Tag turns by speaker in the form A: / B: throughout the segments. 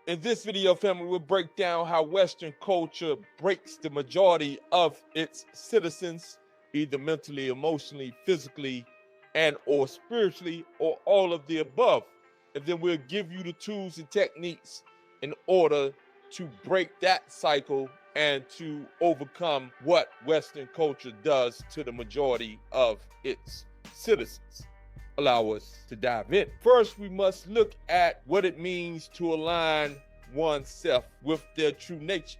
A: In this video, family, we'll break down how Western culture breaks the majority of its citizens, either mentally, emotionally, physically, and or spiritually, or all of the above. And then we'll give you the tools and techniques in order to break that cycle and to overcome what Western culture does to the majority of its citizens. Allow us to dive in. First, we must look at what it means to align oneself with their true nature.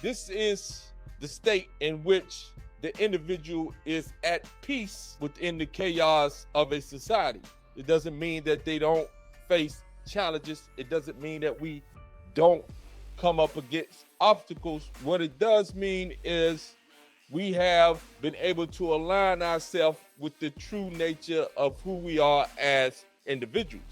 A: This is the state in which the individual is at peace within the chaos of a society. It doesn't mean that they don't face challenges. It doesn't mean that we don't come up against obstacles. What it does mean is we have been able to align ourselves with the true nature of who we are as individuals.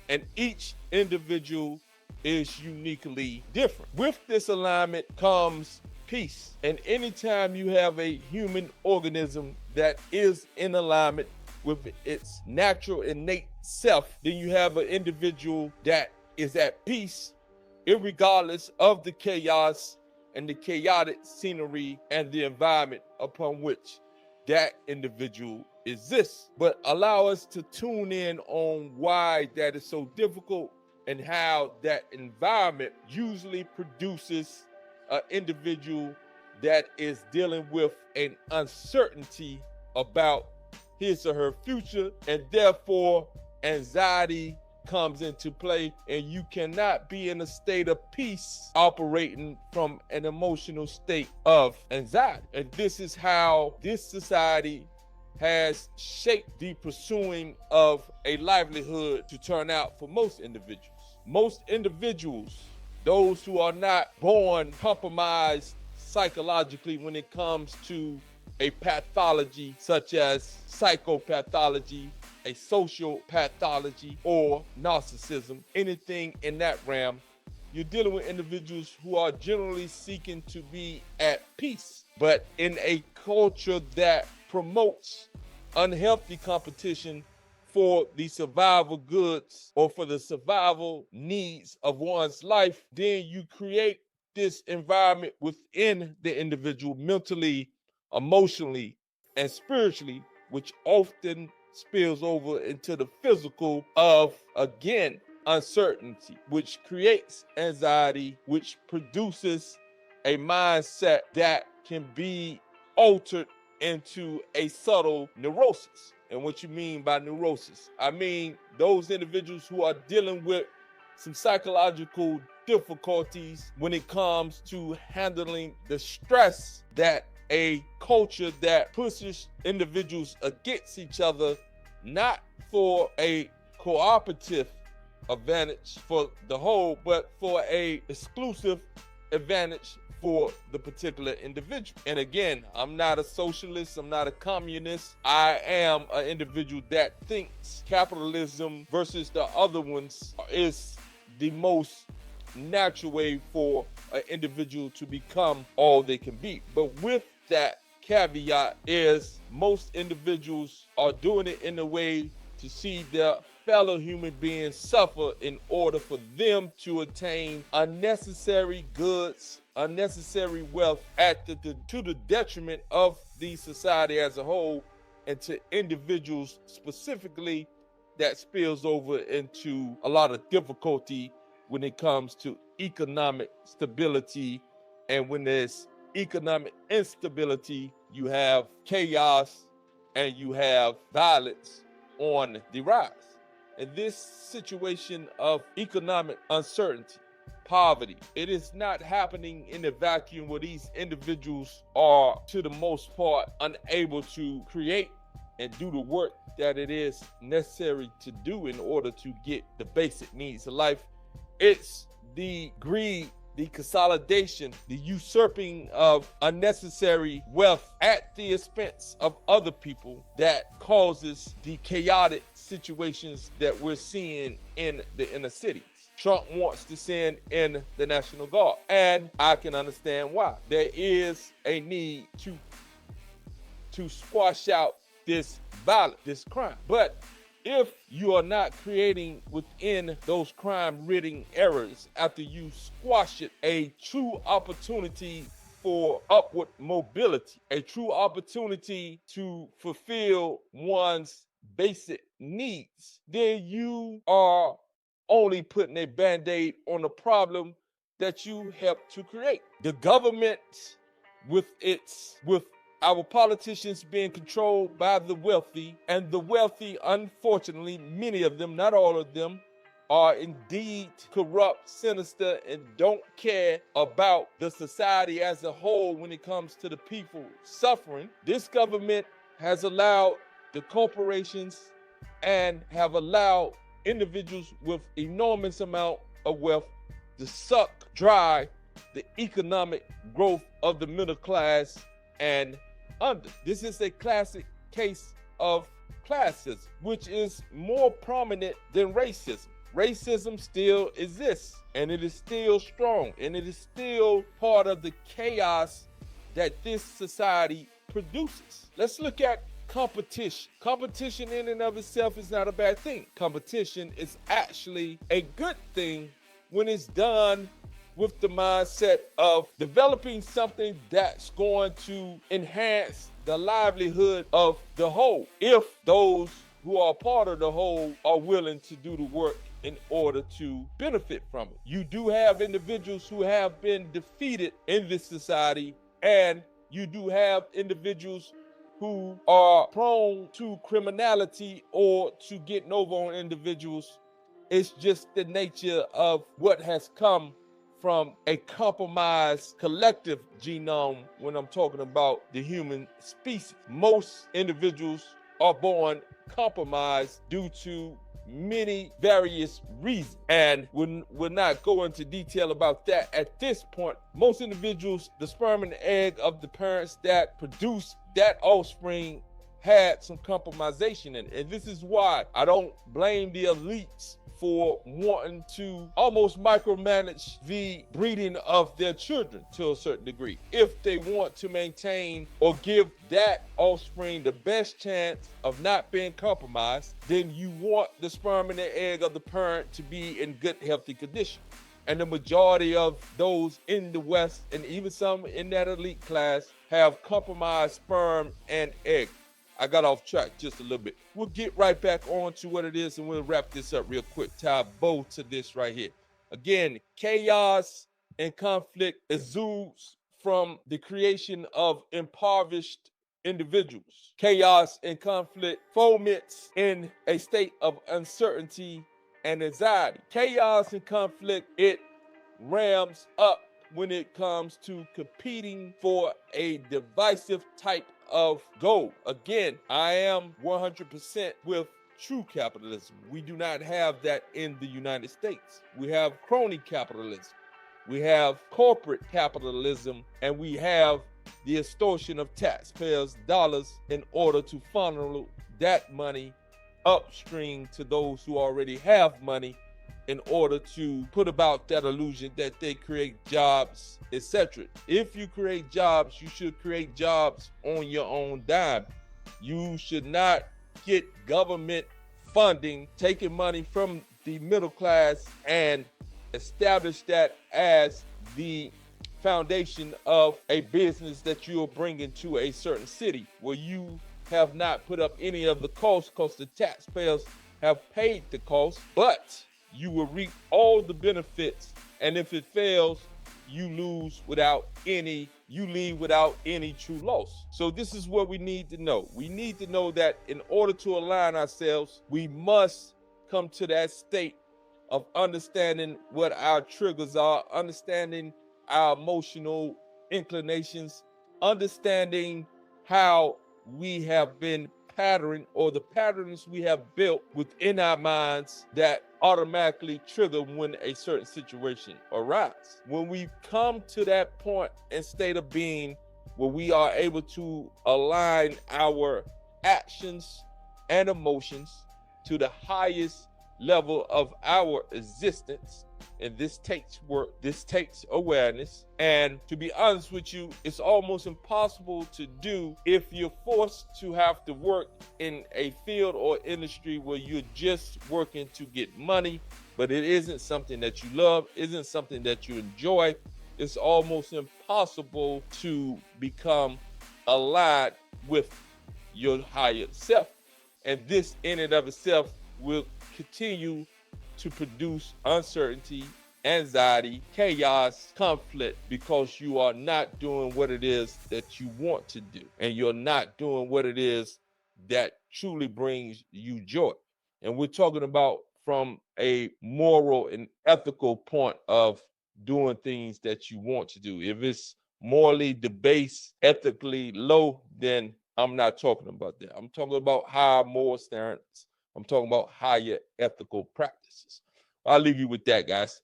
A: And each individual is uniquely different. With this alignment comes peace. And anytime you have a human organism that is in alignment with its natural innate self, then you have an individual that is at peace, irregardless of the chaos and the chaotic scenery and the environment upon which that individual exists. But allow us to tune in on why that is so difficult and how that environment usually produces an individual that is dealing with an uncertainty about his or her future, and therefore anxiety comes into play, and you cannot be in a state of peace operating from an emotional state of anxiety. And this is how this society has shaped the pursuing of a livelihood to turn out for most individuals. Most individuals, those who are not born compromised psychologically when it comes to a pathology such as psychopathology, a social pathology, or narcissism, anything in that realm, you're dealing with individuals who are generally seeking to be at peace. But in a culture that promotes unhealthy competition for the survival goods or for the survival needs of one's life, then you create this environment within the individual mentally, emotionally, and spiritually, which often spills over into the physical of, again, uncertainty, which creates anxiety, which produces a mindset that can be altered into a subtle neurosis. And what you mean by neurosis? I mean those individuals who are dealing with some psychological difficulties when it comes to handling the stress that a culture that pushes individuals against each other, not for a cooperative advantage for the whole, but for a exclusive advantage for the particular individual. And again, I'm not a socialist, I'm not a communist. I am an individual that thinks capitalism versus the other ones is the most natural way for an individual to become all they can be. But with that caveat is most individuals are doing it in a way to see their fellow human beings suffer in order for them to attain unnecessary goods, unnecessary wealth to the detriment of the society as a whole, and to individuals specifically that spills over into a lot of difficulty when it comes to economic stability. And when there's economic instability, you have chaos and you have violence on the rise. In this situation of economic uncertainty, poverty, it is not happening in a vacuum where these individuals are, to the most part, unable to create and do the work that it is necessary to do in order to get the basic needs of life. It's the greed, the consolidation, the usurping of unnecessary wealth at the expense of other people that causes the chaotic situations that we're seeing in the inner cities. Trump wants to send in the National Guard, and I can understand why. There is a need to squash out this violence, this crime. But If you are not creating within those crime-ridden areas after you squash it, a true opportunity for upward mobility, a true opportunity to fulfill one's basic needs, then you are only putting a band-aid on a problem that you helped to create. The government, with our politicians being controlled by the wealthy, and the wealthy, unfortunately, many of them, not all of them, are indeed corrupt, sinister, and don't care about the society as a whole when it comes to the people suffering. This government has allowed the corporations and have allowed individuals with enormous amount of wealth to suck dry the economic growth of the middle class and under. This is a classic case of classism, which is more prominent than racism. Racism still exists, and it is still strong, and it is still part of the chaos that this society produces. Let's look at competition. Competition in and of itself is not a bad thing. Competition is actually a good thing when it's done with the mindset of developing something that's going to enhance the livelihood of the whole, if those who are part of the whole are willing to do the work in order to benefit from it. You do have individuals who have been defeated in this society, and you do have individuals who are prone to criminality or to getting over on individuals. It's just the nature of what has come from a compromised collective genome when I'm talking about the human species. Most individuals are born compromised due to many various reasons, and we'll not go into detail about that at this point. Most individuals, the sperm and the egg of the parents that produce that offspring had some compromisation in it. And this is why I don't blame the elites for wanting to almost micromanage the breeding of their children to a certain degree. If they want to maintain or give that offspring the best chance of not being compromised, then you want the sperm and the egg of the parent to be in good, healthy condition. And the majority of those in the West, and even some in that elite class, have compromised sperm and egg. I got off track just a little bit. We'll get right back on to what it is, and we'll wrap this up real quick. Tie a bow to this right here. Again, chaos and conflict exudes from the creation of impoverished individuals. Chaos and conflict foments in a state of uncertainty and anxiety. Chaos and conflict, it rams up when it comes to competing for a divisive type of goal. Again, I am 100% with true capitalism. We do not have that in the United States. We have crony capitalism. We have corporate capitalism, and we have the extortion of taxpayers' dollars in order to funnel that money upstream to those who already have money in order to put about that illusion that they create jobs, etc. If you create jobs, you should create jobs on your own dime. You should not get government funding, taking money from the middle class and establish that as the foundation of a business that you are bringing to a certain city where you have not put up any of the costs because the taxpayers have paid the cost, but you will reap all the benefits, and if it fails, you leave without any true loss. So this is what we need to know. We need to know that in order to align ourselves, we must come to that state of understanding what our triggers are, understanding our emotional inclinations, understanding how we have been patterned, or the patterns we have built within our minds that automatically trigger when a certain situation arises. When we come to that point and state of being where we are able to align our actions and emotions to the highest level of our existence. And this takes work, this takes awareness. And to be honest with you, it's almost impossible to do if you're forced to have to work in a field or industry where you're just working to get money, but it isn't something that you love, isn't something that you enjoy. It's almost impossible to become aligned with your higher self. And this in and of itself will continue to produce uncertainty, anxiety, chaos, conflict, because you are not doing what it is that you want to do. And you're not doing what it is that truly brings you joy. And we're talking about from a moral and ethical point of doing things that you want to do. If it's morally debased, ethically low, then I'm not talking about that. I'm talking about higher moral standards. I'm talking about higher ethical practices. I'll leave you with that, guys.